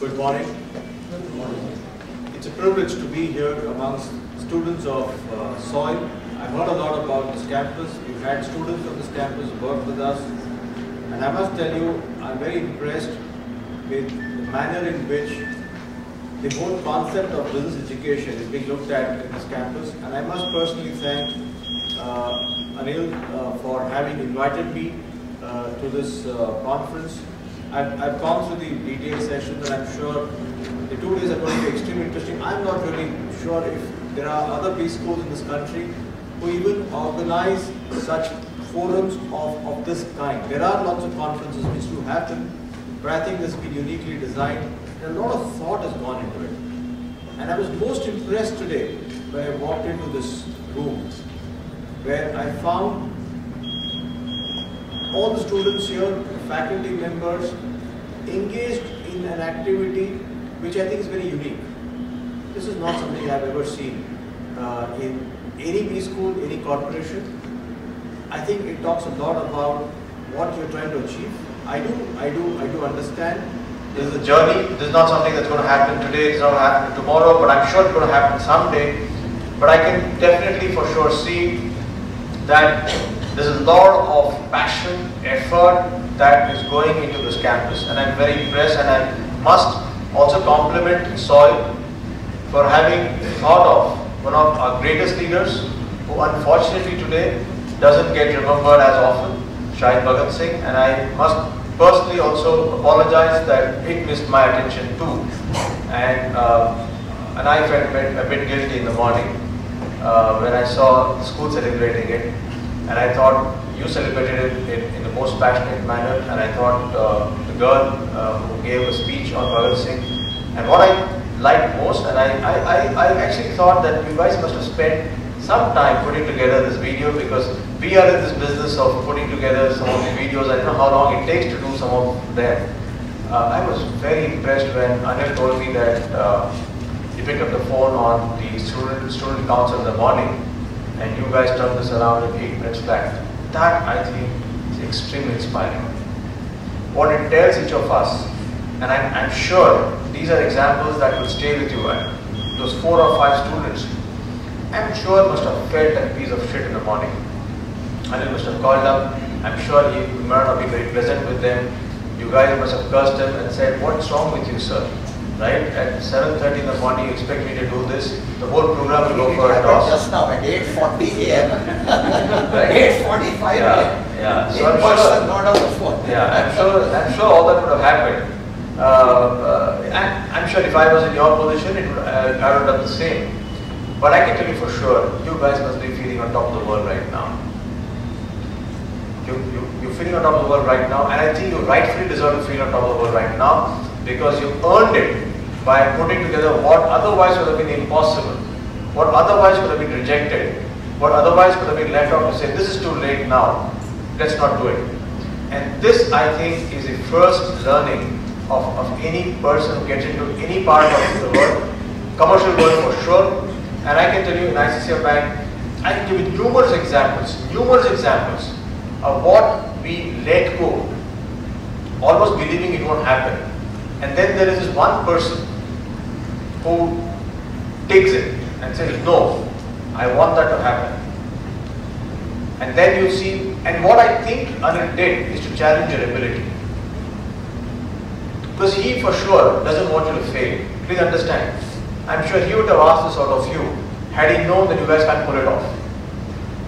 Good morning. It's a privilege to be here amongst students of SOIL. I've heard a lot about this campus. We've had students of this campus work with us. And I must tell you, I'm very impressed with the manner in which the whole concept of business education is being looked at in this campus. And I must personally thank Anil for having invited me to this conference. I've gone through the detailed sessions and I'm sure the 2 days are going to be extremely interesting. I'm not really sure if there are other preschools in this country who even organize such forums of this kind. There are lots of conferences which do happen, but I think this has been uniquely designed and a lot of thought has gone into it. And I was most impressed today when I walked into this room where I found all the students here, the faculty members, engaged in an activity which I think is very unique. This is not something I've ever seen in any preschool, any corporation. I think it talks a lot about what you're trying to achieve. I do understand. This is a journey. This is not something that's going to happen today, it's not going to happen tomorrow, but I'm sure it's going to happen someday. But I can definitely for sure see that there's a lot of passion, effort that is going into this campus, and I'm very impressed. And I must also compliment SOIL for having thought of one of our greatest leaders, who unfortunately today doesn't get remembered as often, Shahid Bhagat Singh. And I must personally also apologize that it missed my attention too, and I felt a bit guilty in the morning when I saw the school celebrating it. And I thought you celebrated it in the most passionate manner, and I thought the girl who gave a speech on Bhagat Singh, and what I liked most, and I actually thought that you guys must have spent some time putting together this video, because we are in this business of putting together some of the videos. I don't know how long it takes to do some of them. I was very impressed when Anil told me that he picked up the phone on the student council in the morning, and you guys turned this around in 8 minutes flat. That, I think, is extremely inspiring. What it tells each of us, and I'm sure these are examples that will stay with you. Those 4 or 5 students, I'm sure must have felt that piece of shit in the morning. Anil must have called up. I'm sure he might not be very pleasant with them. You guys must have cursed him and said, "What's wrong with you, sir?" Right? At 7:30 in the morning, you expect me to do this? The whole program will go for a toss. Just now at 8:40 a.m. 8:45 a.m. Yeah. So I'm sure, not on the phone. Yeah, I'm sure all that would have happened. I'm sure if I was in your position, I would have done the same. But I can tell you for sure, you guys must be feeling on top of the world right now. You're feeling on top of the world right now, and I think you rightfully deserve to feel on top of the world right now, because you earned it by putting together what otherwise would have been impossible, what otherwise would have been rejected, what otherwise would have been left out to say, this is too late now, let's not do it. And this, I think, is the first learning of any person who gets into any part of the world, commercial world for sure. And I can tell you in ICICI Bank, I can give you numerous examples of what we let go, almost believing it won't happen. And then there is this one person who takes it and says, no, I want that to happen. And then you see, and what I think Anil did is to challenge your ability. Because he for sure doesn't want you to fail. Please understand. I'm sure he would have asked this out of you had he known that you guys can't pull it off.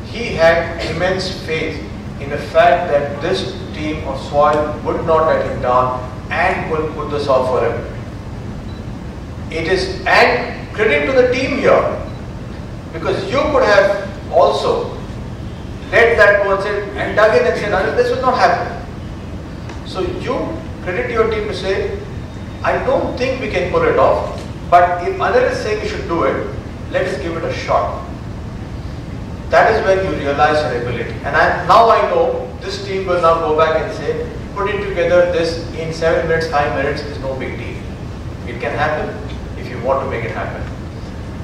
He had immense faith in the fact that this team of SOIL would not let him down and will put this off for him. It is, and credit to the team here, because you could have also let that go and said, and dug in and said, Anil, this will not happen. So you credit your team to say, I don't think we can pull it off, but if Anil is saying you should do it, let us give it a shot. That is when you realize your ability. And now I know this team will now go back and say, putting together this in 7 minutes, 5 minutes is no big deal. It can happen if you want to make it happen.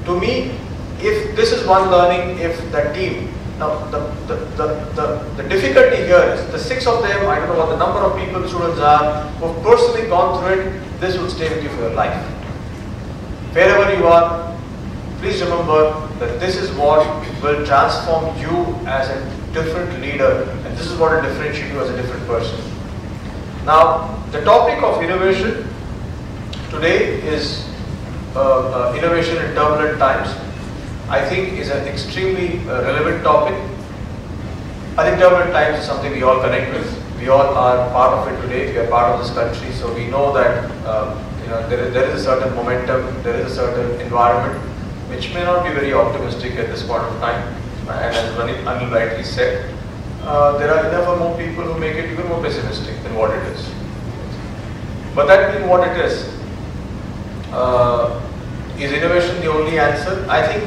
To me, if this is one learning, if the team, now the difficulty here is the 6 of them, I don't know what the number of people, students are, who have personally gone through it, this would stay with you for your life. Wherever you are, please remember that this is what will transform you as a different leader, and this is what will differentiate you as a different person. Now, the topic of innovation today is innovation in turbulent times. I think is an extremely relevant topic. I think turbulent times is something we all connect with. We all are part of it today. We are part of this country, so we know that there is a certain momentum, there is a certain environment which may not be very optimistic at this point of time. And as Anil rightly said, there are enough or more people who make it even more pessimistic than what it is. But that being what it is innovation the only answer? I think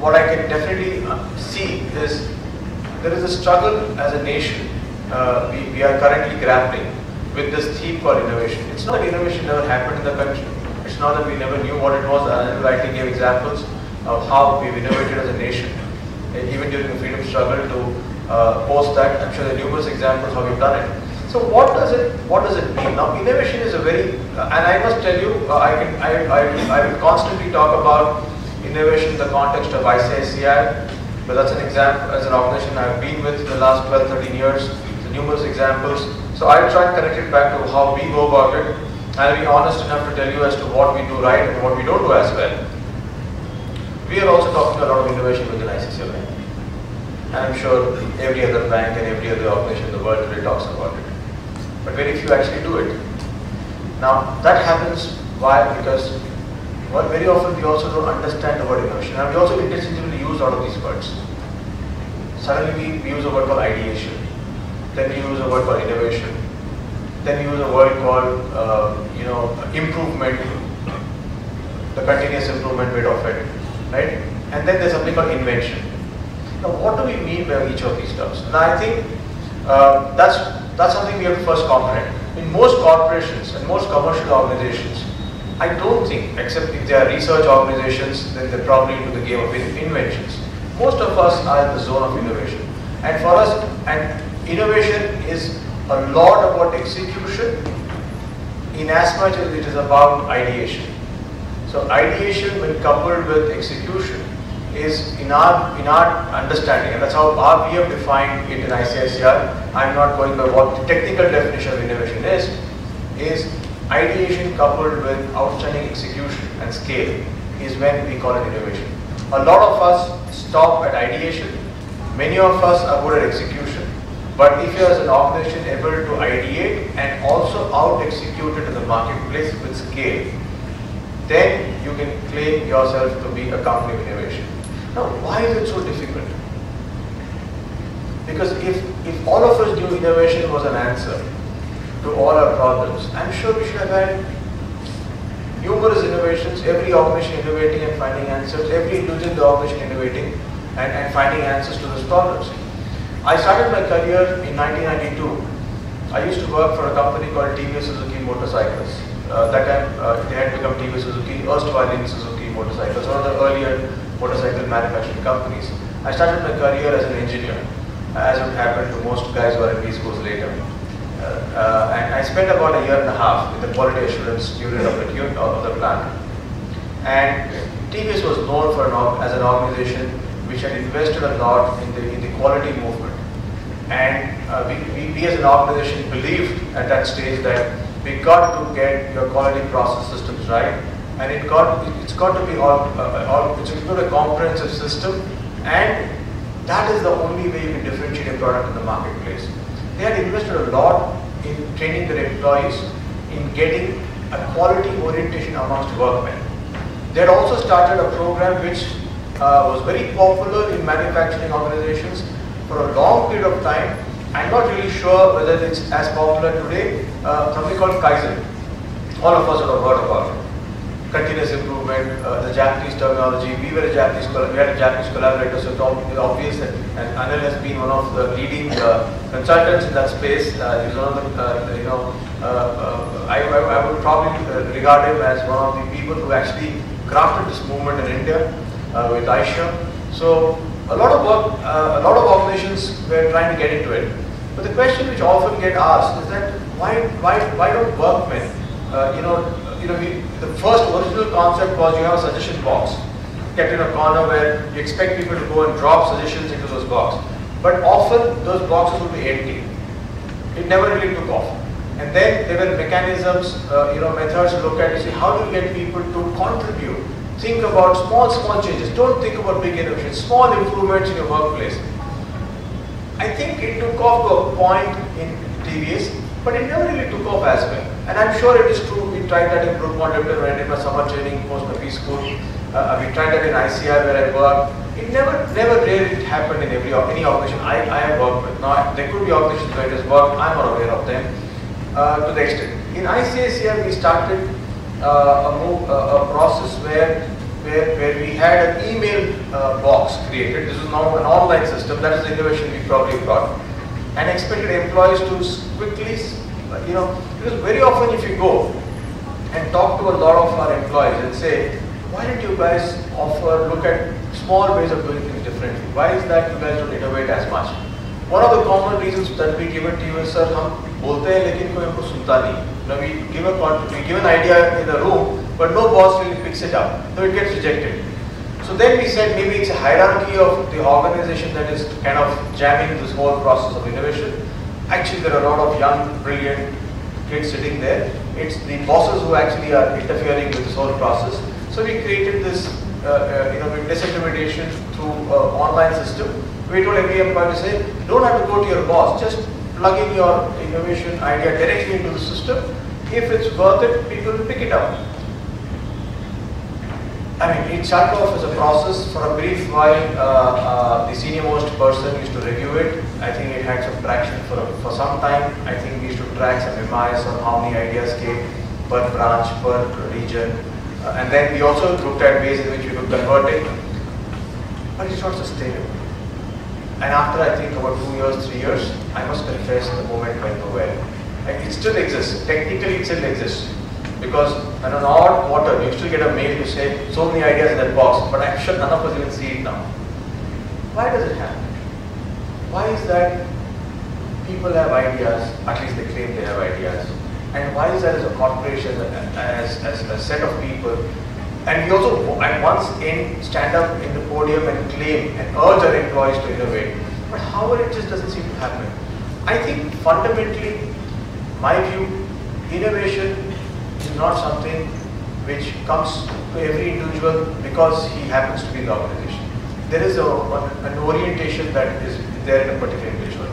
what I can definitely see is there is a struggle as a nation. We are currently grappling with this theme called innovation. It's not that innovation never happened in the country. It's not that we never knew what it was. I rightly gave examples of how we've innovated as a nation, even during the freedom struggle to post that. I'm sure there are numerous examples how we've done it. So what does it mean? Now, innovation is a very, and I must tell you, I will constantly talk about innovation in the context of ICICI, but that's an example as an organization I've been with the last 12, 13 years. So numerous examples. So I'll try and connect it back to how we go about it. I'll be honest enough to tell you as to what we do right and what we don't do as well. We are also talking a lot of innovation within ICICI Bank. And I'm sure every other bank and every other organization in the world today talks about it. But very few actually do it. Now that happens, why? Because very often we also don't understand the word innovation, and we also interchangeably use all of these words. Suddenly we use a word called ideation, then we use a word called innovation, then we use a word called improvement, the continuous improvement bit of it, right? And then there's something called invention. Now what do we mean by each of these terms? Now I think that's something we have to first comprehend. In most corporations and most commercial organizations, I don't think, except if they are research organizations, then they're probably into the game of inventions. Most of us are in the zone of innovation. And for us, innovation is a lot about execution in as much as it is about ideation. So ideation, when coupled with execution, is in our understanding, and that's how we have defined it in ICICI. I'm not going by what the technical definition of innovation is ideation coupled with outstanding execution and scale is when we call it innovation. A lot of us stop at ideation. Many of us are good at execution. But if you are as an organization able to ideate and also out-execute it in the marketplace with scale, then you can claim yourself to be a company of innovation. Now, why is it so difficult? Because if all of us knew innovation was an answer to all our problems, I'm sure we should have had numerous innovations, every organization innovating and finding answers, every individual in the organization innovating and finding answers to those problems. I started my career in 1992. I used to work for a company called TVS Suzuki Motorcycles. That time they had become TVS Suzuki, erstwhile in Suzuki Motorcycles, one of the earlier motorcycle manufacturing companies. I started my career as an engineer, as would happen to most guys who are in B-schools later. And I spent about a year and a half in the quality assurance unit of the plant. And TVS was known for as an organization which had invested a lot in the quality movement. And we as an organization believed at that stage that we got to get your quality process systems right, and it's got to be it's a comprehensive system, and that is the only way you can differentiate a product in the marketplace. They had invested a lot in training their employees, in getting a quality orientation amongst workmen. They had also started a program which was very popular in manufacturing organizations for a long period of time. I'm not really sure whether it's as popular today, something called Kaizen. All of us would have heard about it. Continuous improvement, the Japanese terminology. We had a Japanese collaborator, so it's obvious that Anil has been one of the leading consultants in that space. He's one of the, I would probably regard him as one of the people who actually crafted this movement in India with Aisha. So a lot of work, a lot of organizations were trying to get into it. But the question which often get asked is that why don't workmen the first original concept was you have a suggestion box kept in a corner where you expect people to go and drop suggestions into those boxes. But often those boxes would be empty. It never really took off. And then there were mechanisms, methods to look at to see how do you get people to contribute. Think about small changes. Don't think about big innovations. Small improvements in your workplace. I think it took off to a point in TVS, but it never really took off as well. And I'm sure it is true. We tried that in Brookmont when I did my summer training post my B-school. We tried that in ICI where I worked. It never really happened in any organization I have worked with. Now, there could be organizations where it has worked. I'm not aware of them to the extent. In ICICI, we started a process where we had an email box created. This is now an online system. That is the innovation we probably brought. And expected employees to quickly, because very often if you go and talk to a lot of our employees and say, why don't you guys look at small ways of doing things differently? Why is that you guys don't innovate as much? One of the common reasons that we give it to you is, sir, हम बोलते हैं लेकिन कोई हमको सुनता नहीं. We give an idea in the room, but no boss really picks it up, so it gets rejected. So then we said maybe it's a hierarchy of the organization that is kind of jamming this whole process of innovation. Actually, there are a lot of young, brilliant kids sitting there. It's the bosses who actually are interfering with this whole process. So we created this, disintermediation through online system. We told every employee to say, you don't have to go to your boss, just plug in your innovation idea directly into the system. If it's worth it, people will pick it up. It started off as a process. For a brief while, the senior most person used to review it. I think it had some traction for some time. I think we used to track some MIs on how many ideas came per branch, per region. And then we also looked at ways in which we could convert it. But it's not sustainable. And after I think about 2 years, 3 years, I must confess the movement went nowhere. And it still exists. Technically it still exists. Because on an odd quarter, you still get a mail to say, so many ideas in that box, but I'm sure none of us even see it now. Why does it happen? Why is that people have ideas, at least they claim they have ideas, and why is that as a corporation, as a set of people, and we also at once stand up in the podium and claim and urge our employees to innovate, but however it just doesn't seem to happen. I think fundamentally, my view, innovation is not something which comes to every individual because he happens to be in the organization. There is an orientation that is there in a particular individual.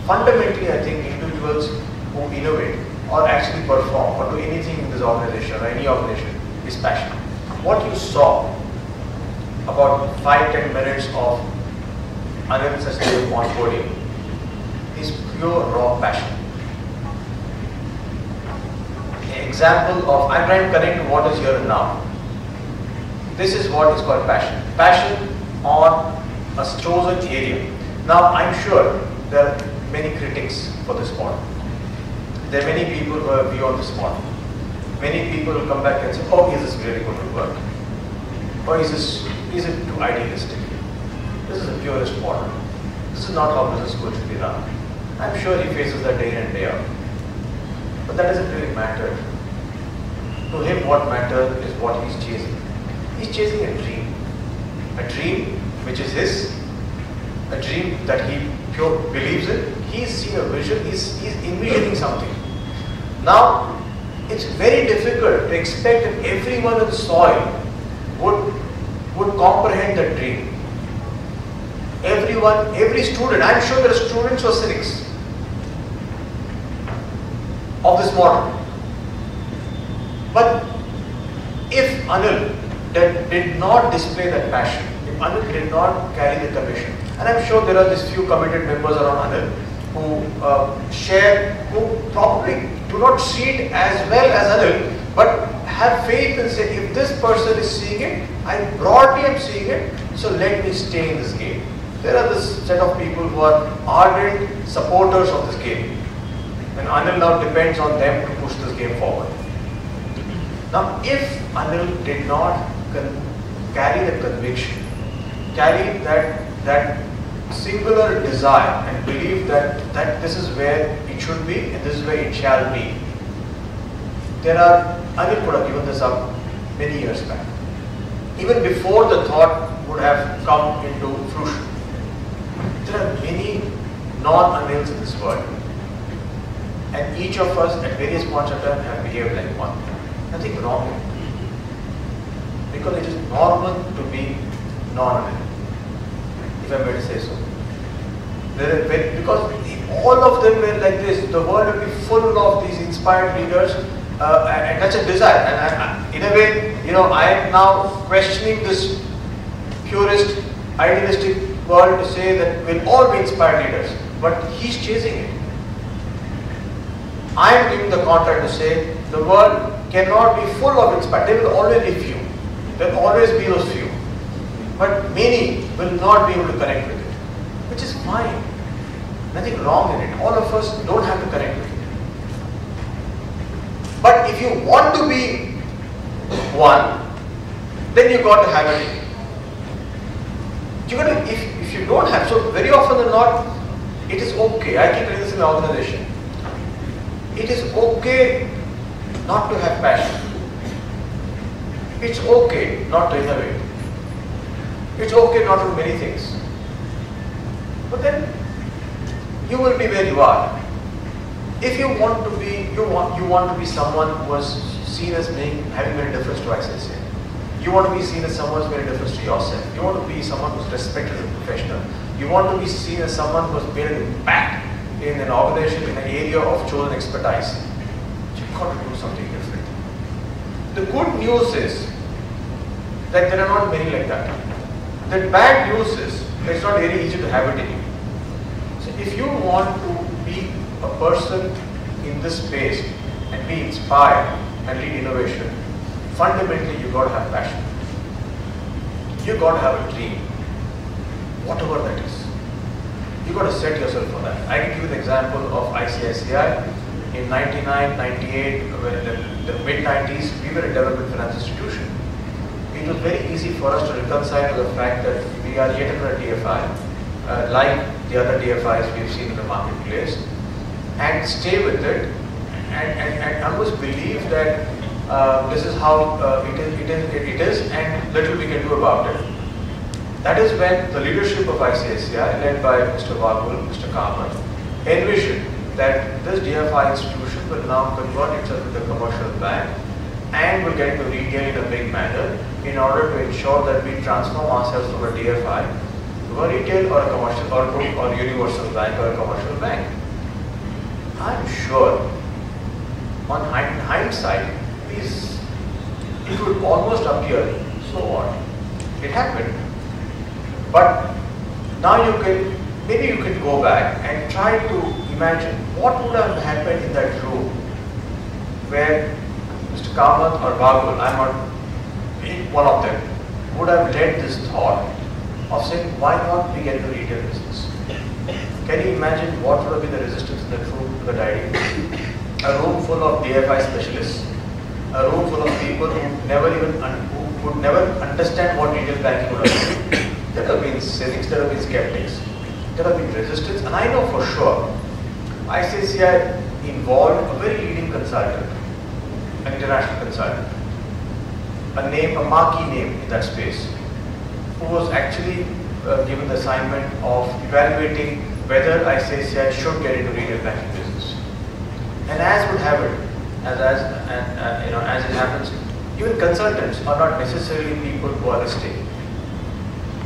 Fundamentally, I think individuals who innovate or actually perform or do anything in this organization or any organization is passion. What you saw about 5-10 minutes of Anil Sachdeva on podium is pure raw passion. Example of, I'm trying to connect to what is here and now. This is what is called passion. Passion on a chosen area. Now, I'm sure there are many critics for this model. There are many people who have view on this model. Many people will come back and say, oh, is this really going to work? Or is it too idealistic? This is a purist model. This is not how business school should be run. I'm sure he faces that day in and day out. But that doesn't really matter. To him, what matters is what he's chasing. He's chasing a dream which is his, a dream that he pure believes in. He's seen a vision, he's envisioning something. Now, it's very difficult to expect that everyone in the soil would comprehend that dream. Everyone, every student, I'm sure there are students who are cynics of this model. But if Anil did not display that passion, if Anil did not carry the conviction, and I'm sure there are these few committed members around Anil who probably do not see it as well as Anil, but have faith and say, if this person is seeing it, I broadly am seeing it, so let me stay in this game. There are this set of people who are ardent supporters of this game. And Anil now depends on them to push this game forward. Now, if Anil did not carry the conviction, carry that singular desire and believe that this is where it should be and this is where it shall be, Anil could have given this up many years back. Even before the thought would have come into fruition. There are many non-Anils in this world. And each of us at various points of time have behaved like one. Nothing wrong with it. Because it is normal to be non-Anil, if I may to say so. Because if all of them were like this, the world would be full of these inspired leaders, and that's a desire. And in a way, I am now questioning this purist, idealistic world to say that we'll all be inspired leaders, but he's chasing it. I am giving the contract to say the world cannot be full of inspired. There will always be few. There will always be those few. But many will not be able to connect with it, which is fine. Nothing wrong in it. All of us don't have to connect with it. But if you want to be one, then you got to have it. If you don't have, so very often than not, it is okay. I keep telling this in the organization. It is okay not to have passion. It's okay not to innovate. It's okay not to do many things. But then you will be where you are. If you want to be, you want to be someone who was seen as having made a difference to ICICI. You want to be seen as someone who's made a difference to yourself. You want to be someone who's respected as a professional. You want to be seen as someone who has made an impact in an organization, in an area of chosen expertise. You've got to do something different. The good news is that there are not many like that. The bad news is that it's not very easy to have it in you. So if you want to be a person in this space and be inspired and lead innovation, fundamentally you've got to have passion. You've got to have a dream, whatever that is. You've got to set yourself for that. I can give you the example of ICICI. In 99, 98, the mid-90s, we were a development finance institution. It was very easy for us to reconcile to the fact that we are yet another DFI, like the other DFIs we've seen in the marketplace, and stay with it, and almost believe that this is how it is, and little we can do about it. That is when the leadership of ICICI, led by Mr. Vagul, Mr. Kamath, envisioned that this DFI institution will now convert itself into a commercial bank and will get into retail in a big manner in order to ensure that we transform ourselves from a DFI to a retail or a commercial or universal bank or a commercial bank. I'm sure, on hindsight, it would almost appear, so what? It happened. But now maybe you can go back and try to imagine what would have happened in that room where Mr. Kamath or Vagul, I'm not one of them, would have led this thought of saying, why not we get into retail business? Can you imagine what would have been the resistance in that room to that idea? A room full of DFI specialists, a room full of people who would never understand what retail banking would have been. There have been cynics, there have been skeptics, there have been resistance, and I know for sure ICICI involved a very leading consultant, an international consultant, a marquee name in that space, who was actually given the assignment of evaluating whether ICICI should get into retail banking business. And as would have it, as it happens, even consultants are not necessarily people who are listening.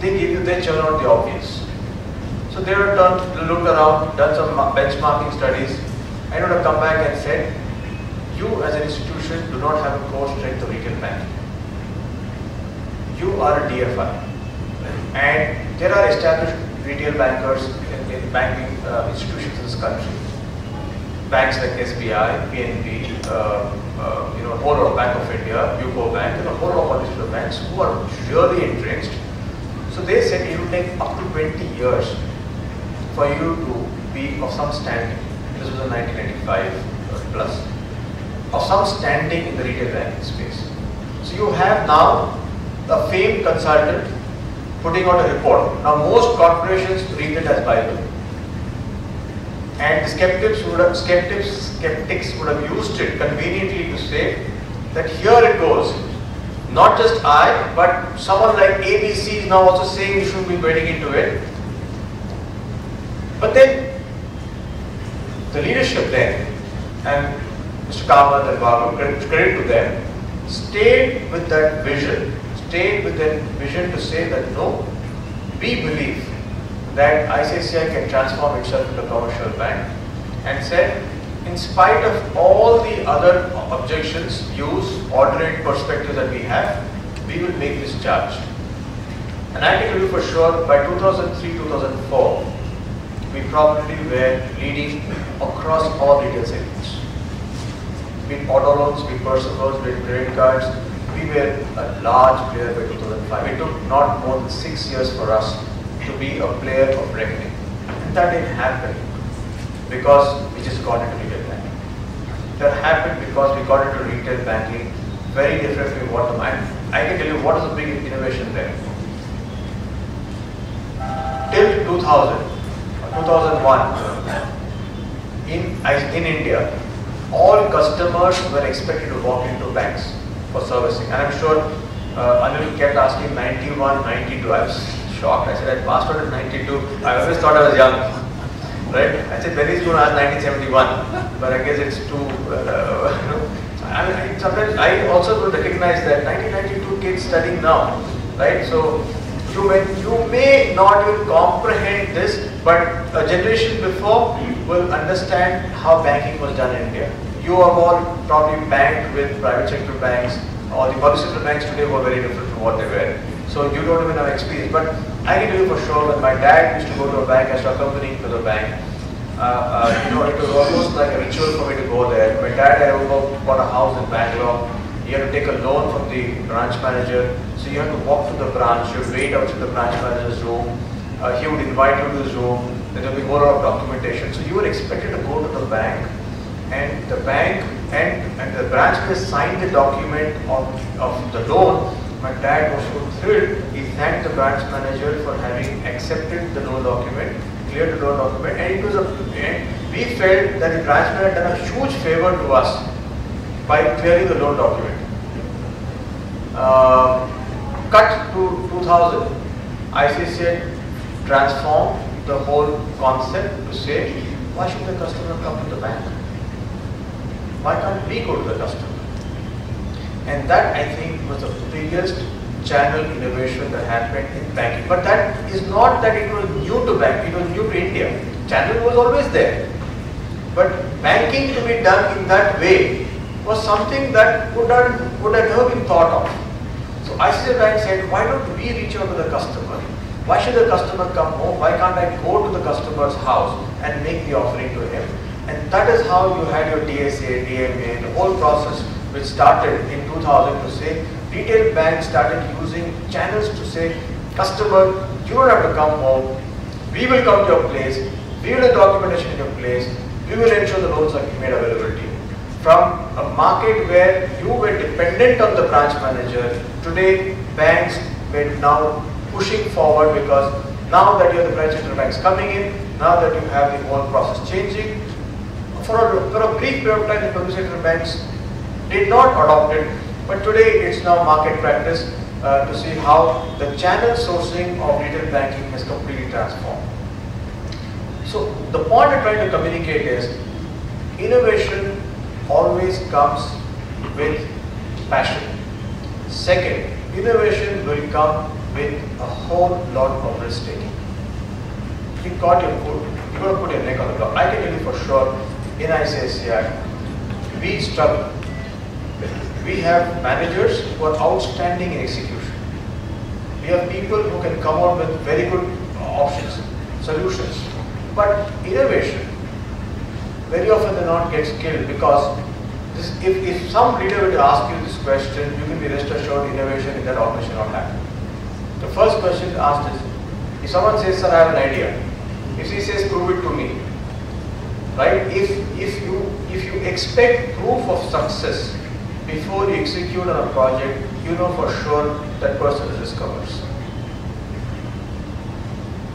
They churn out the obvious. So they have looked around, done some benchmarking studies, and would have come back and said, you as an institution do not have a core strength of retail banking. You are a DFI. And there are established retail bankers in banking institutions in this country. Banks like SBI, PNB, a whole lot of Bank of India, UCO Bank, and a whole lot of other banks who are really entrenched. So they said it will take up to 20 years for you to be of some standing. This was in 1995 plus. Of some standing in the retail banking space. So you have now a famed consultant putting out a report. Now most corporations read it as Bible. And the skeptics would have used it conveniently to say that here it goes. Not just I, but someone like ABC is now also saying you shouldn't be getting into it. But then the leadership then, and Mr. Kamath and Babu, credit to them, stayed with that vision to say that no, we believe that ICICI can transform itself into a commercial bank, and said, in spite of all the other objections, views, alternate perspectives that we have, we will make this charge. And I can tell you for sure, by 2003-2004, we probably were leading across all retail segments. Be it auto loans, be it personal loans, be it credit cards, we were a large player by 2005. It took not more than 6 years for us to be a player of reckoning. And that didn't happen because we just got into retail banking. That happened because we got into retail banking very differently from what I can tell you what is the big innovation there. Till 2000, 2001, in India, all customers were expected to walk into banks for servicing. And I'm sure Anil kept asking 91, 92. I was shocked. I said I passed out in 92. I always thought I was young. Right? I said very soon I was 1971. But I guess it's too, I mean, sometimes I also don't recognize that 1992 kids studying now. Right? So you may not even comprehend this, but a generation before will understand how banking was done in India. You have all probably banked with private sector banks, or the public sector banks today were very different from what they were. So you don't even have experience. But I can tell you for sure, when my dad used to go to a bank, I used to accompany him to the bank. It was almost like a ritual for me to go there. My dad had bought a house in Bangalore. He had to take a loan from the branch manager. So you had to walk to the branch, you would wait outside the branch manager's room. He would invite you to his room. There would be a whole lot of documentation. So you were expected to go to the bank, and the bank and the branch manager signed the document of the loan. My dad was so thrilled. He thanked the branch manager for having accepted the loan document, cleared the loan document, and we felt that the branch manager had done a huge favor to us by clearing the loan document. Cut to 2000, ICICI transformed the whole concept to say, why should the customer come to the bank? Why can't we go to the customer? And that, I think, was the biggest channel innovation that happened in banking. But that is not that it was new to banking, it was new to India. Channel was always there. But banking to be done in that way was something that would have never been thought of. So ICICI Bank said, why don't we reach out to the customer? Why should the customer come home? Why can't I go to the customer's house and make the offering to him? And that is how you had your DSA, DMA, the whole process which started in 2000 to say, retail banks started using channels to say, customer, you don't have to come home. We will come to your place. We will do documentation in your place. We will ensure the loans are made available to you. From a market where you were dependent on the branch manager, today banks were now pushing forward, because now that you have the branch sector banks coming in, now that you have the whole process changing, for a brief period of time the public sector banks did not adopt it, but today it's now market practice to see how the channel sourcing of retail banking has completely transformed. So the point I'm trying to communicate is, innovation always comes with passion. Second, innovation will come with a whole lot of risk taking. You got your foot, you're going to put your neck on the block. I can tell you for sure, in ICICI, we struggle. We have managers who are outstanding in execution. We have people who can come out with very good options, solutions. But innovation, very often they not gets killed, because if some leader were to ask you this question, you can be rest assured innovation in that organization will not happen. The first question asked is, if someone says, sir, I have an idea. If he says, prove it to me. Right? If you expect proof of success before you execute on a project, you know for sure that person is risk averse.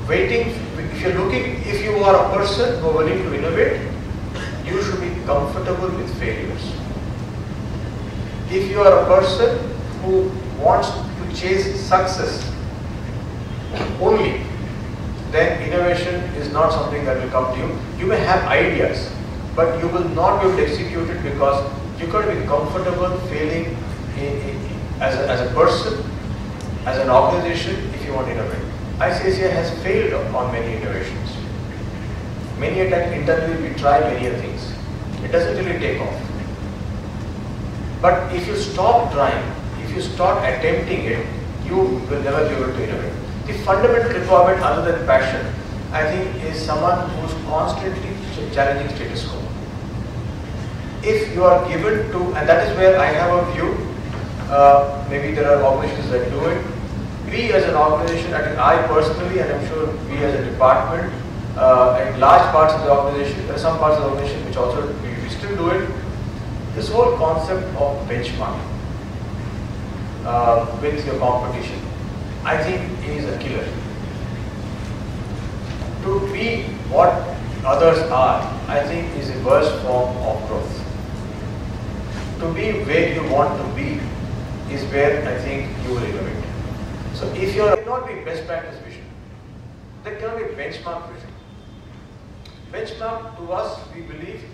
waiting, if you are a person who are willing to innovate, you should be comfortable with failures. If you are a person who wants to chase success only, then innovation is not something that will come to you. You may have ideas, but you will not be able to execute it because you've got to be comfortable failing as a person, as an organization, if you want to innovate. ICICI has failed on many innovations. Many a time internally we try many things. It doesn't really take off. But if you stop trying, if you start attempting it, you will never be able to innovate. The fundamental requirement other than passion, I think, is someone who's constantly challenging status quo. If you are given to, and that is where I have a view, maybe there are organizations that do it. We as an organization, I personally, and I'm sure we as a department, in large parts of the organization, there are some parts of the organization which also we still do it. This whole concept of benchmarking with your competition, I think is a killer. To be what others are, I think is a worst form of growth. To be where you want to be is where I think you will innovate. So if you cannot be best practice vision, there cannot be benchmark vision. Benchmark to us, we believe,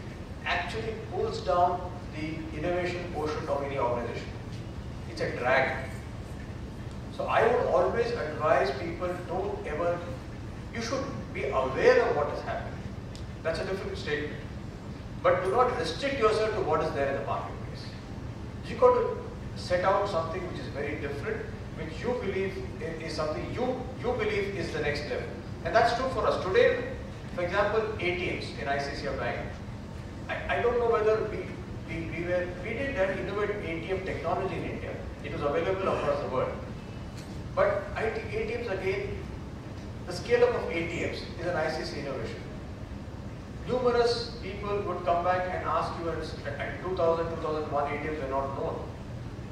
actually pulls down the innovation portion of any organization. It's a drag. So I would always advise people, don't ever, you should be aware of what is happening. That's a different statement. But do not restrict yourself to what is there in the marketplace. You got to set out something which is very different, which you believe is something you believe is the next level. And that's true for us. Today, for example, ATMs in ICICI Bank. I don't know whether we did that innovative ATM technology in India. It was available across the world. But ATMs again, the scale up of ATMs is an ICICI innovation. Numerous people would come back and ask you at 2000, 2001 ATMs were not known.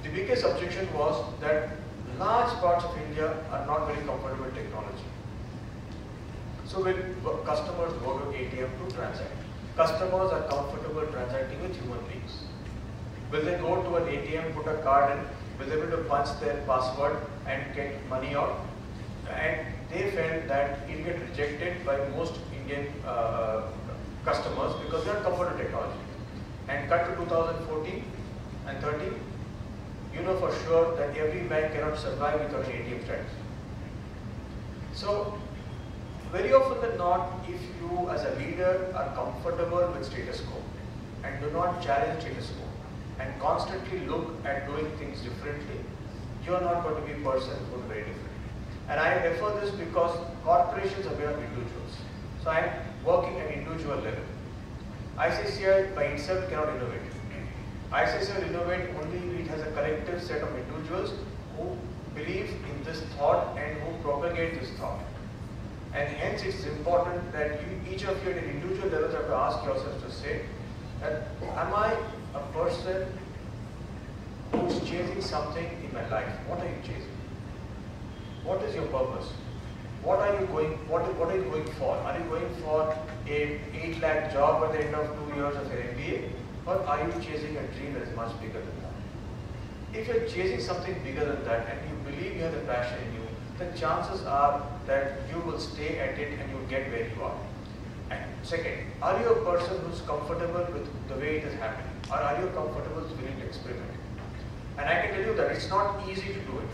The biggest objection was that large parts of India are not very comfortable with technology. So when customers go to ATM to transact, customers are comfortable transacting with human beings. Will they go to an ATM, put a card in, will they be able to punch their password and get money out? And they felt that it will get rejected by most Indian customers because they are comfortable with technology. And cut to 2014 and 13, you know for sure that every bank cannot survive without an ATM strategy. So, very often than not, if you as a leader are comfortable with status quo and do not challenge status quo and constantly look at doing things differently, you are not going to be a person who is very different. And I refer this because corporations are made of individuals. So I am working at individual level. ICICI by itself cannot innovate. ICICI will innovate only if it has a collective set of individuals who believe in this thought and who propagate this thought. And hence it's important that each of you at an individual level have to ask yourselves to say that, am I a person who's chasing something in my life? What are you chasing? What is your purpose? What are you going for? Are you going for a 8 lakh job at the end of 2 years of your MBA? Or are you chasing a dream that is much bigger than that? If you're chasing something bigger than that and you believe you have the passion in you, then chances are that you will stay at it and you will get where you are. And second, are you a person who's comfortable with the way it is happening? Or are you comfortable with willing to experiment? And I can tell you that it's not easy to do it.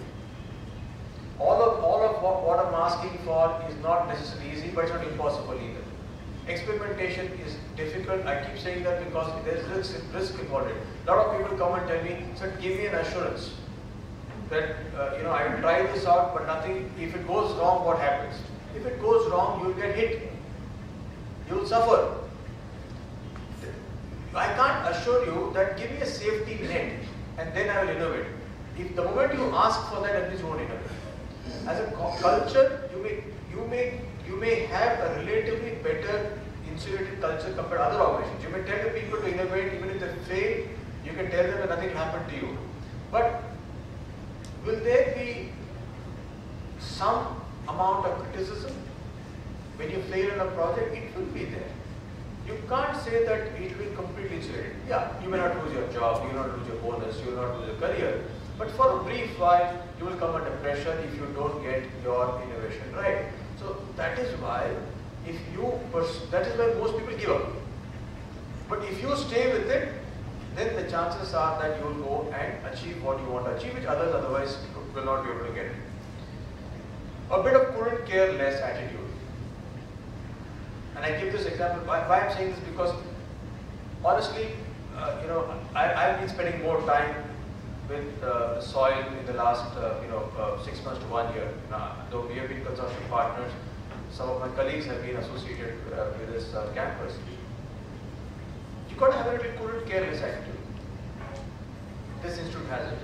All of what I'm asking for is not necessarily easy, but it's not impossible either. Experimentation is difficult. I keep saying that because there's risk involved. A lot of people come and tell me, "Sir, give me an assurance that I will try this out, but nothing. If it goes wrong, what happens? If it goes wrong, you will get hit. You will suffer. I can't assure you that give me a safety net and then I will innovate. If the moment you ask for that, at least you won't innovate. As a culture, you may have a relatively better insulated culture compared to other organizations. You may tell the people to innovate, even if they fail, you can tell them that nothing will happen to you. But will there be some amount of criticism? When you fail in a project, it will be there. You can't say that it will be completely insulated. Yeah, you may not lose your job, you will not lose your bonus, you will not lose your career. But for a brief while, you will come under pressure if you don't get your innovation right. So that is why that is why most people give up. But if you stay with it, then the chances are that you will go and achieve what you want to achieve, which others otherwise will not be able to get. A bit of couldn't care less attitude. And I give this example, why I'm saying this because honestly, I've been spending more time with the soil in the last 6 months to 1 year. Though we have been consortium partners, some of my colleagues have been associated with this campus. You've got to have a little couldn't care less attitude. This institute has it.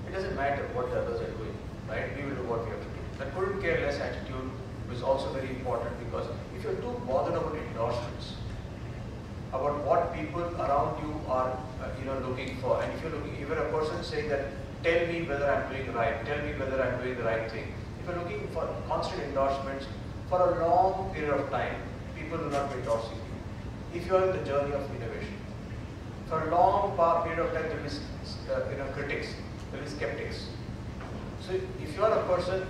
It doesn't matter what the others are doing, right? We will do what we have to do. That couldn't care less attitude is also very important because if you're too bothered about endorsements, about what people around you are looking for, and if you're looking, even a person saying that, tell me whether I'm doing right, tell me whether I'm doing the right thing. If you're looking for constant endorsements for a long period of time, people will not be endorsing you. If you're in the journey of innovation, for a long period of time, there will be critics, there will be skeptics. So if you are a person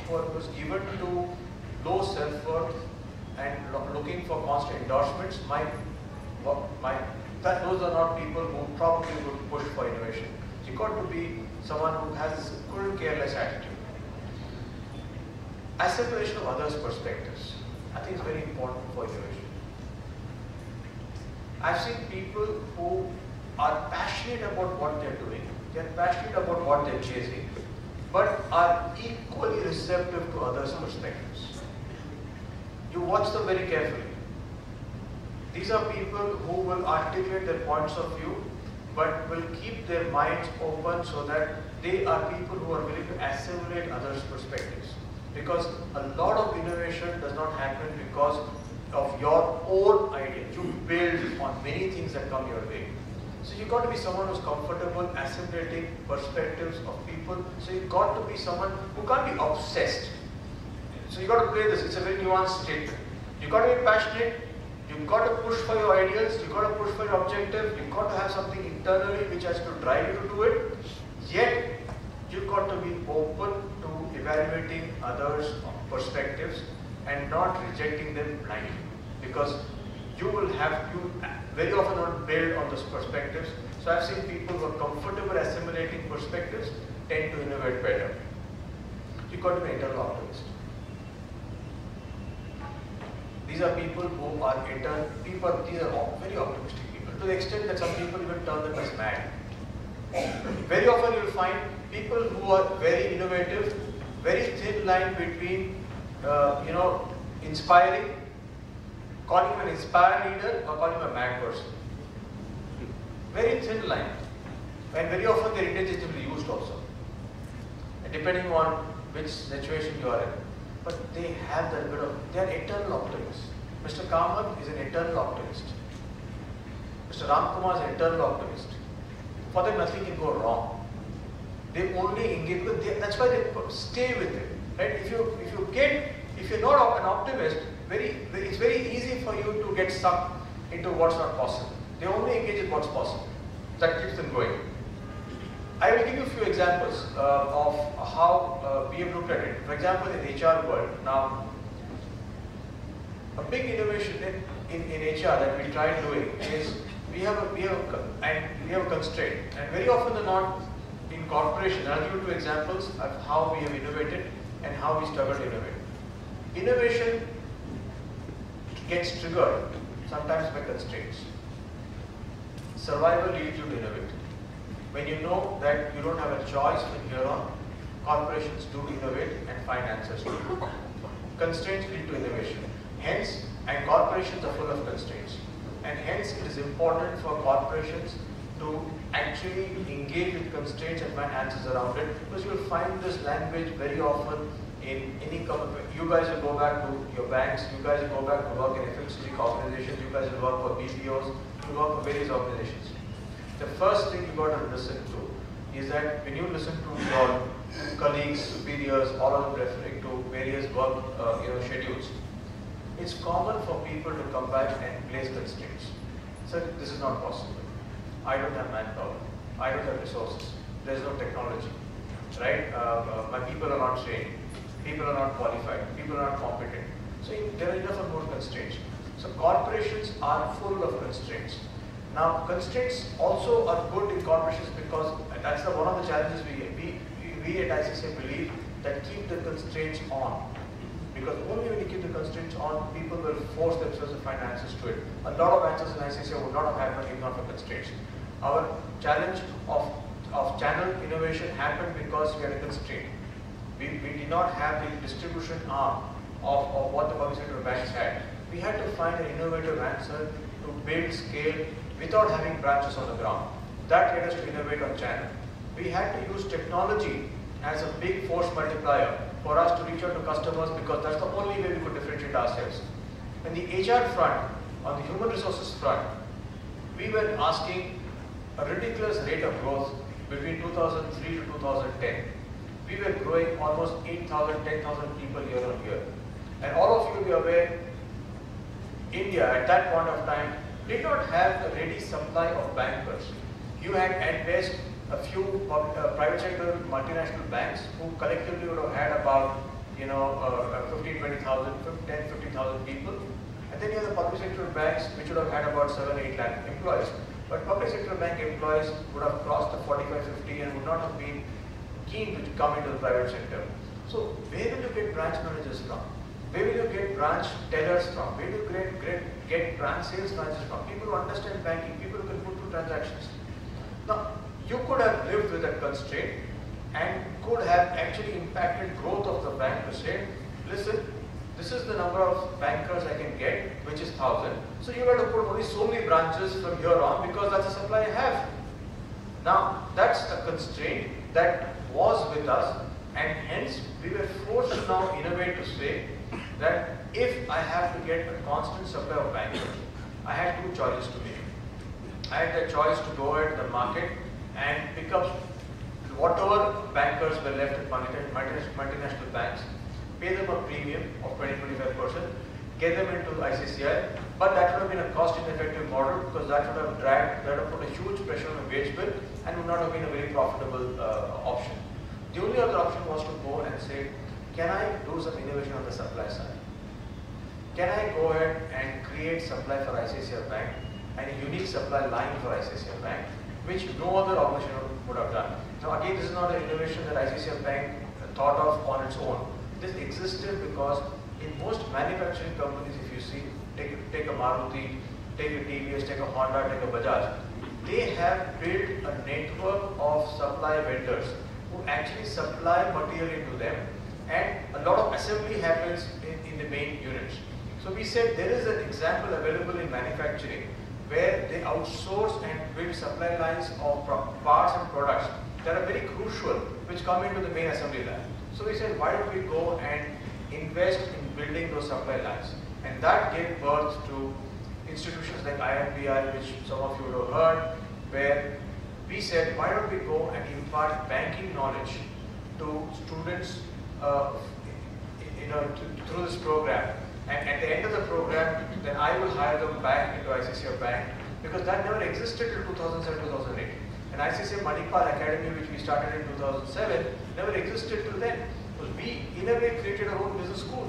who was given to low self-worth and looking for constant endorsements, those are not people who probably would push for innovation. You've got to be someone who has this couldn't care less attitude. Assimilation of others' perspectives, I think is very important for innovation. I've seen people who are passionate about what they're doing, they're passionate about what they're chasing, but are equally receptive to others' perspectives. You watch them very carefully. These are people who will articulate their points of view, but will keep their minds open so that they are people who are willing to assimilate others' perspectives. Because a lot of innovation does not happen because of your own idea. You build on many things that come your way. So you've got to be someone who's comfortable assimilating perspectives of people. So you've got to be someone who can't be obsessed. So you've got to play this. It's a very nuanced statement. You've got to be passionate. You've got to push for your ideals. You've got to push for your objective. You've got to have something internally which has to drive you to do it. Yet, you've got to be open to evaluating others' perspectives and not rejecting them blindly. Because you very often don't build on those perspectives. So I've seen people who are comfortable assimilating perspectives tend to innovate better. You've got to be an eternal optimist. These are people who are these are very optimistic people, to the extent that some people even turn them as mad. Very often you'll find people who are very innovative, very thin line between, inspiring, calling him an inspired leader or calling him a mad person. Very thin line. And very often they're interchangeably used also. And depending on which situation you are in. But they have that bit of, they are eternal optimists. Mr. Kamath is an eternal optimist. Mr. Ramkumar is an eternal optimist. For them, nothing can go wrong. They only engage with, that's why they stay with it. Right? If you're not an optimist, it's very easy for you to get sucked into what's not possible. They only engage in what's possible. That keeps them going. I will give you a few examples of how we have looked at it. For example, in HR world, now a big innovation in HR that we try doing is we have a constraint, and very often than not in corporation. I'll give you two examples of how we have innovated and how we struggle to innovate. Innovation gets triggered sometimes by constraints. Survival leads you to innovate. When you know that you don't have a choice from here on, corporations do innovate and find answers to it. Constraints lead to innovation. Hence, and corporations are full of constraints. And hence, it is important for corporations to actually engage with constraints and find answers around it, because you will find this language very often in any company. You guys will go back to your banks, you guys will go back to work in FMCG organizations, you guys will work for BPOs, you work for various organizations. The first thing you got to listen to is that when you listen to your colleagues, superiors, all of them referring to various work schedules, it's common for people to come back and place constraints. So this is not possible. I don't have manpower. I don't have resources. There's no technology, right? My people are not trained. People are not qualified. People are not competent. So there are enough and more constraints. So corporations are full of constraints. Now constraints also are good in corporations because that's one of the challenges we at ICICI believe that keep the constraints on. Because only when you keep the constraints on, people will force themselves to find answers to it. A lot of answers in ICICI would not have happened if not for constraints. Our challenge of channel innovation happened because we had a constraint. We did not have the distribution arm of what the public sector banks had. We had to find an innovative answer to build scale without having branches on the ground. That led us to innovate on channel. We had to use technology as a big force multiplier for us to reach out to customers because that's the only way we could differentiate ourselves. On the HR front, on the human resources front, we were asking a ridiculous rate of growth between 2003 to 2010. We were growing almost 8,000, 10,000 people year on year. And all of you will be aware, India at that point of time did not have a ready supply of bankers. You had at best a few private sector multinational banks who collectively would have had about 15, 20,000, 10, 15,000 people. And then you have the public sector banks which would have had about 7, 8 lakh employees. But public sector bank employees would have crossed the 45, 50 and would not have been keen to come into the private sector. So where will you get branch managers from? Where will you get branch tellers from? Where do you get branch sales managers from? People who understand banking, people who can put through transactions. Now, you could have lived with that constraint and could have actually impacted growth of the bank to say, listen, this is the number of bankers I can get, which is 1,000. So you have to put only so many branches from here on because that's the supply I have. Now, that's a constraint that was with us, and hence we were forced to now innovate to say that if I have to get a constant supply of bankers, I had two choices to make. I had the choice to go ahead to the market and pick up whatever bankers were left at multinational banks, pay them a premium of 20-25%, get them into ICICI, but that would have been a cost-ineffective model because that would have that would have put a huge pressure on the wage bill and would not have been a very profitable option. The only other option was to go and say, can I do some innovation on the supply side? Can I go ahead and create supply for ICICI Bank and a unique supply line for ICICI Bank, which no other organization would have done. Now again, this is not an innovation that ICICI Bank thought of on its own. This existed because in most manufacturing companies, if you see, take a Maruti, take a TVS, take a Honda, take a Bajaj, they have built a network of supply vendors who actually supply material into them, and a lot of assembly happens in the main units. So we said there is an example available in manufacturing where they outsource and build supply lines of parts and products that are very crucial, which come into the main assembly line. So we said, why don't we go and invest in building those supply lines? And that gave birth to institutions like IMBI, which some of you would have heard, where we said, why don't we go and impart banking knowledge to students through this program. And at the end of the program, then I will hire them back into ICICI Bank because that never existed till 2007-2008. And ICICI Manipal Academy, which we started in 2007, never existed till then. Because we, in a way, created our own business school.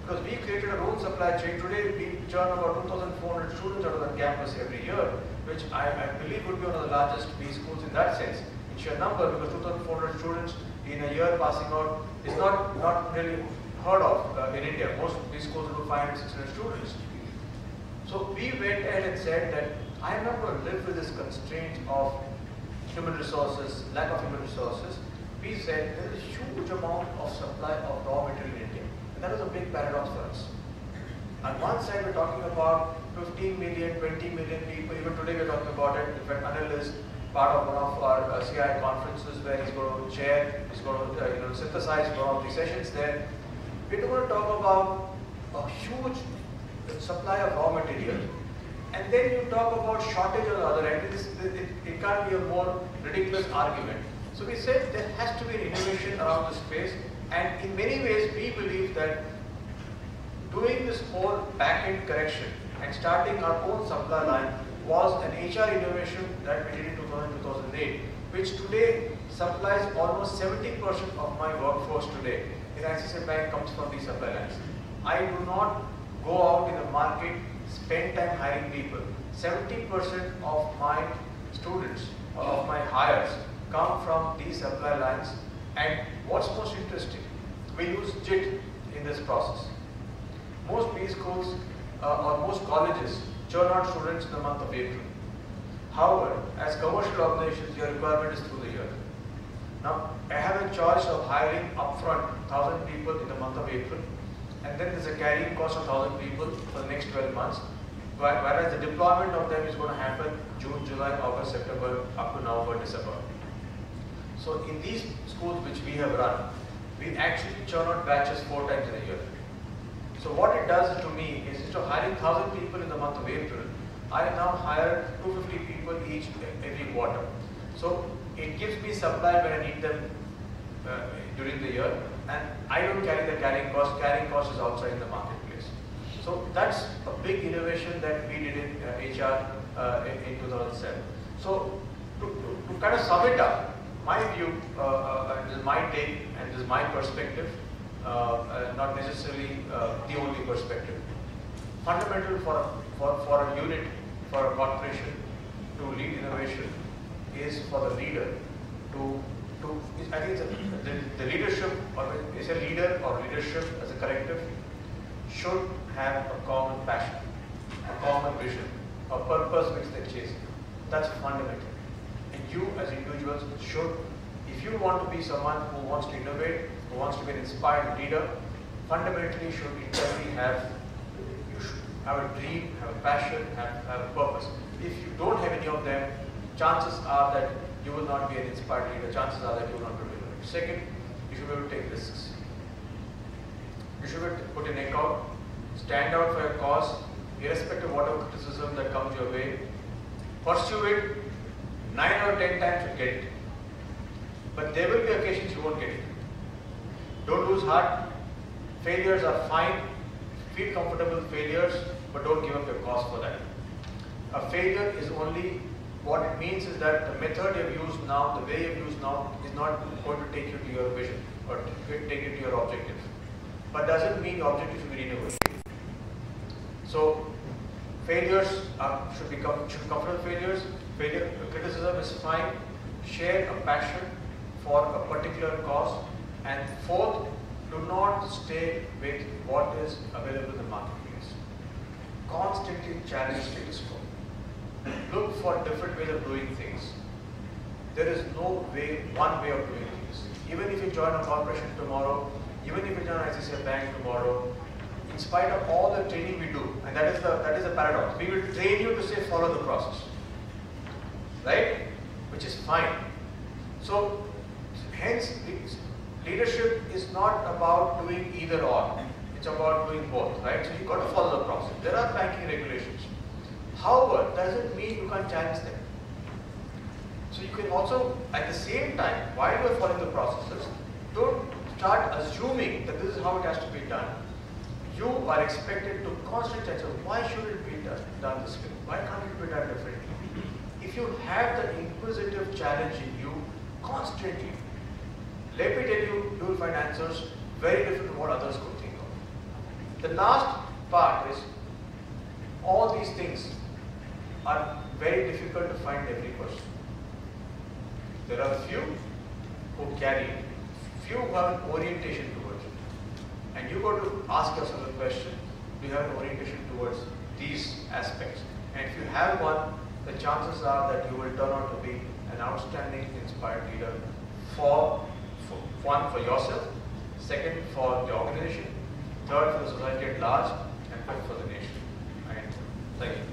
Because we created our own supply chain. Today, we churn about 2,400 students out of that campus every year, which I believe would be one of the largest B schools in that sense, in sheer number, because 2,400 students in a year passing out is not really heard of in India. Most of these schools do 500, 600 students. So we went ahead and said that I am not going to live with this constraint of human resources, lack of human resources. We said there is a huge amount of supply of raw material in India. And that was a big paradox for us. On one side, we're talking about 15 million, 20 million people. Even today, we're talking about it. In fact, Anil is part of one of our CI conferences where he's going to chair, he's going to synthesize one of the sessions there. We're going to talk about a huge supply of raw material. And then you talk about shortage on the other end. It can't be a more ridiculous argument. So we said there has to be an innovation around the space. And in many ways, we believe that doing this whole back-end correction and starting our own supply line was an HR innovation that we did in 2008, which today supplies almost 70% of my workforce today in ICICI Bank comes from these supply lines. I do not go out in the market, spend time hiring people. 70% of my students, of my hires, come from these supply lines. And what's most interesting, we use JIT in this process. Most B schools or most colleges churn out students in the month of April. However, as commercial organizations, your requirement is through the year. Now, I have a choice of hiring upfront 1,000 people in the month of April, and then there's a carrying cost of 1,000 people for the next 12 months, whereas the deployment of them is going to happen June, July, August, September, up to November, December. So in these schools which we have run, we actually churn out batches 4 times in a year. So what it does to me is instead of hiring 1,000 people in the month of April, I now hire 250 people each every quarter. So it gives me supply when I need them during the year, and I don't carry the carrying cost. Carrying cost is outside in the marketplace. So that's a big innovation that we did in HR in 2007. So to kind of sum it up, my view, this is my take and this is my perspective, not necessarily the only perspective. Fundamental for a unit, for a corporation to lead innovation is for the leader to I think the leadership, or is a leader or leadership as a collective, should have a common passion, a common vision, a purpose which they chase. That's fundamental. And you as individuals should, if you want to be someone who wants to innovate, who wants to be an inspired leader, fundamentally should internally you should have a dream, have a passion, have a purpose. If you don't have any of them, chances are that you will not be an inspired leader. Chances are that you will not be able to innovate. Second, you should be able to take risks. You should be able to put your neck out, stand out for your cause, irrespective of whatever criticism that comes your way. Pursue it. 9 out of 10 times you get it. But there will be occasions you won't get it. Don't lose heart. Failures are fine. Feel comfortable with failures, but don't give up your cause for that. A failure is only, what it means is that the method you've used now, the way you've used now, is not going to take you to your vision or take you to your objective. But doesn't mean the objective should be renegotiated. So failures should come from failures. Criticism is fine. Share a passion for a particular cause. And fourth, do not stay with what is available in the marketplace. Constantly challenge status quo. Look for different ways of doing things. There is no one way of doing things. Even if you join a corporation tomorrow, even if you join ICICI Bank tomorrow, in spite of all the training we do, and that is the paradox. We will train you to say follow the process, right? Which is fine. So hence leadership is not about doing either or. It's about doing both, right? So you've got to follow the process. There are banking regulations. However, doesn't mean you can't challenge them. So you can also, at the same time, while you are following the processes, don't start assuming that this is how it has to be done. You are expected to constantly check, why should it be done this way? Why can't it be done differently? If you have the inquisitive challenge in you constantly, let me tell you, you will find answers very different from what others could think of. The last part is, all these things are very difficult to find every person. There are few who carry it, few who have an orientation towards it. And you got to ask yourself the question, do you have an orientation towards these aspects? And if you have one, the chances are that you will turn out to be an outstanding, inspired leader for one, for yourself, second, for the organization, third, for the society at large, and fifth, for the nation. Thank you.